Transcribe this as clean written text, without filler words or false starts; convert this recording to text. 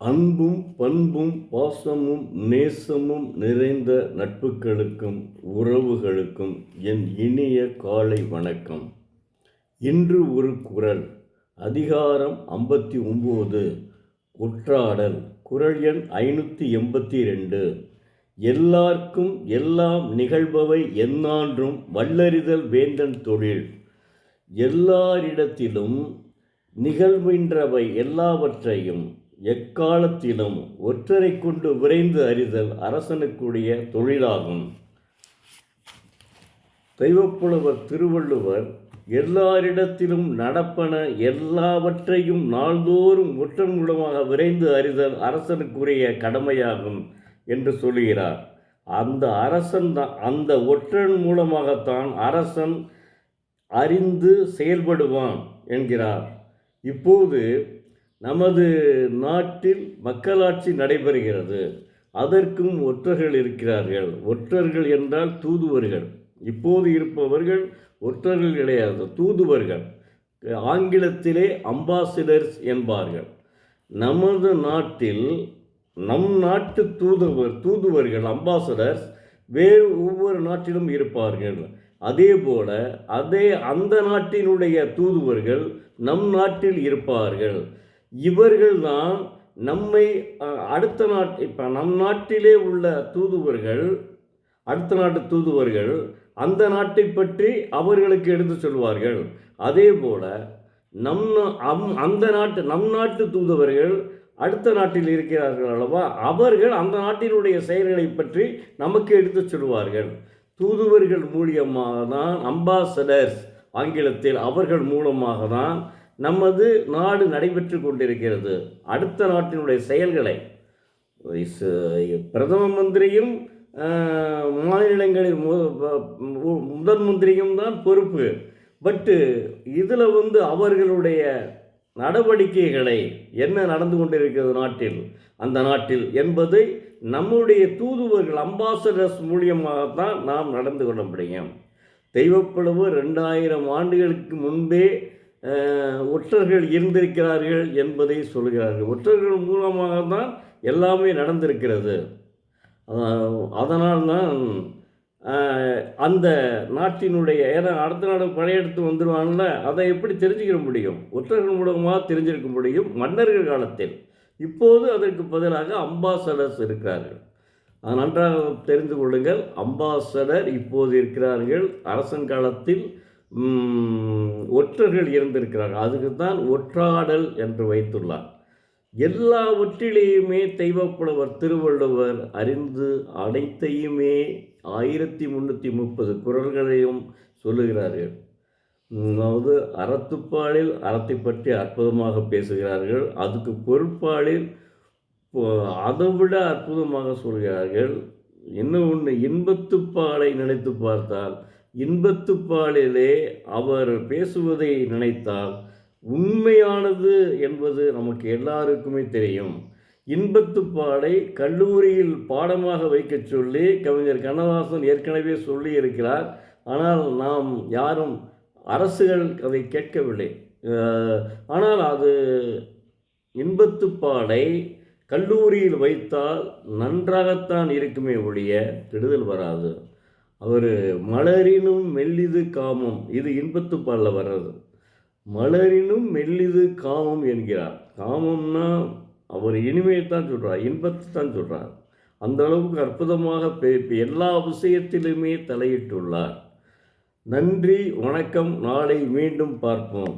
அன்பும் பண்பும் பாசமும் நேசமும் நிறைந்த நட்புகளுக்கும் உறவுகளுக்கும் என் இனிய காலை வணக்கம். இன்று ஒரு குறள். அதிகாரம் 59, உற்றாடல். குறள் எண் 582. எல்லார்க்கும் எல்லாம் நிகழ்பவை எந்நான்றும் வல்லறிதல் வேந்தன் தொழில். எல்லாரிடத்திலும் நிகழ்கின்றவை எல்லாவற்றையும் எக்காலத்திலும் ஒற்றரை கொண்டு விரைந்து அறிதல் அரசனுக்குரிய தொழிலாகும். தெய்வப்புலவர் திருவள்ளுவர் எல்லாரிடத்திலும் நடப்பன எல்லாவற்றையும் நாள்தோறும் ஒற்றன் மூலமாக விரைந்து அறிதல் அரசனுக்குரிய கடமையாகும் என்று சொல்கிறார். அந்த ஒற்றன் மூலமாகத்தான் அரசன் அறிந்து செயல்படுவான் என்கிறார். இப்போது நமது நாட்டில் மக்களாட்சி நடைபெறுகிறது. அதற்கும் ஒற்றர்கள் இருக்கிறார்கள். ஒற்றர்கள் என்றால் தூதுவர்கள். இப்போது இருப்பவர்கள் ஒற்றர்கள் கிடையாது, தூதுவர்கள். ஆங்கிலத்திலே அம்பாசிடர்ஸ் என்பார்கள். நமது நாட்டில் நம் நாட்டு தூதுவர்கள் அம்பாசடர்ஸ் வேறு ஒவ்வொரு நாட்டிலும் இருப்பார்கள். அதே போல அந்த நாட்டினுடைய தூதுவர்கள் நம் நாட்டில் இருப்பார்கள். இவர்கள்தான் நம்மை இப்போ நம் நாட்டிலே உள்ள தூதுவர்கள், அடுத்த நாட்டு தூதுவர்கள் அந்த நாட்டை பற்றி அவர்களுக்கு எடுத்து சொல்வார்கள். அதே போல நம் நாட்டு தூதுவர்கள் அடுத்த நாட்டில் இருக்கிறார்கள் அல்லவா, அவர்கள் அந்த நாட்டினுடைய செயல்களை பற்றி நமக்கு எடுத்து சொல்வார்கள். தூதுவர்கள் மூலியமாக தான், அம்பாசடர்ஸ் ஆங்கிலத்தில், அவர்கள் மூலமாக தான் நமது நாடு நடைபெற்று கொண்டிருக்கிறது. அடுத்த நாட்டினுடைய செயல்களை பிரதம மந்திரியும் மாநிலங்களில் முதல் மந்திரியும் தான் பொறுப்பு. பட்டு இதில் அவர்களுடைய நடவடிக்கைகளை என்ன நடந்து கொண்டிருக்கிறது அந்த நாட்டில் என்பதை நம்முடைய தூதுவர்கள் அம்பாசடர்ஸ் மூலியமாகத்தான் நாம் நடந்து கொள்ள முடியும். தெய்வப்புலவு 2000 ஆண்டுகளுக்கு முன்பே ஒற்றர்கள் இருந்திருக்கிறார்கள் என்பதை சொல்கிறார்கள். ஒற்றர்கள் மூலமாக தான் எல்லாமே நடந்திருக்கிறது. அதனால்தான் அந்த நாட்டினுடைய அடுத்த நாடு படையெடுத்து வந்துடுவாங்கல்ல, அதை எப்படி தெரிஞ்சுக்க முடியும்? ஒற்றர்கள் மூலமாக தெரிஞ்சிருக்க முடியும் மன்னர்கள் காலத்தில். இப்போது அதற்கு பதிலாக அம்பாசடர்ஸ் இருக்கிறார்கள். நன்றாக தெரிந்து கொள்ளுங்கள். அம்பாசடர் இப்போது இருக்கிறார்கள். அரசன் காலத்தில் ஒற்றர்கள் இருந்திருக்கிறார்கள். அதுக்கு தான் ஒற்றாடல் என்று வைத்துள்ளார். எல்லாவற்றிலேயுமே தெய்வப்புலவர் திருவள்ளுவர் அறிந்து அனைத்தையுமே 1330 குறள்களையும் சொல்லுகிறார்கள். அதாவது அறத்துப்பாலில் அறத்தை பற்றி அற்புதமாக பேசுகிறார்கள். அதுக்கு பொருட்பாலில் அதை விட அற்புதமாக சொல்கிறார்கள். இன்னொன்று, இன்பத்துப்பாலை நினைத்து பார்த்தால், இன்பத்துப்பாலிலே அவர் பேசுவதை நினைத்தால் உண்மையானது என்பது நமக்கு எல்லாருக்குமே தெரியும். இன்பத்துப்பாலை கல்லூரியில் பாடமாக வைக்க சொல்லி கவிஞர் கண்ணதாசன் ஏற்கனவே சொல்லி இருக்கிறார். ஆனால் நாம் யாரும், அரசுகள் அதை கேட்கவில்லை. ஆனால் அது இன்பத்துப்பாலை கல்லூரியில் வைத்தால் நன்றாகத்தான் இருக்குமே ஒழிய கெடுதல் வராது. அவர் மலரினும் மெல்லிது காமம், இது இன்பத்துப்பாலில் வர்றது. மலரினும் மெல்லிது காமம் என்கிறார். காமம்னா அவர் இனிமையைத்தான் சொல்கிறார், இன்பத்தை தான் சொல்கிறார். அந்த அளவுக்கு அற்புதமாக எல்லா விஷயத்திலுமே தலையிட்டுள்ளார். நன்றி, வணக்கம். நாளை மீண்டும் பார்ப்போம்.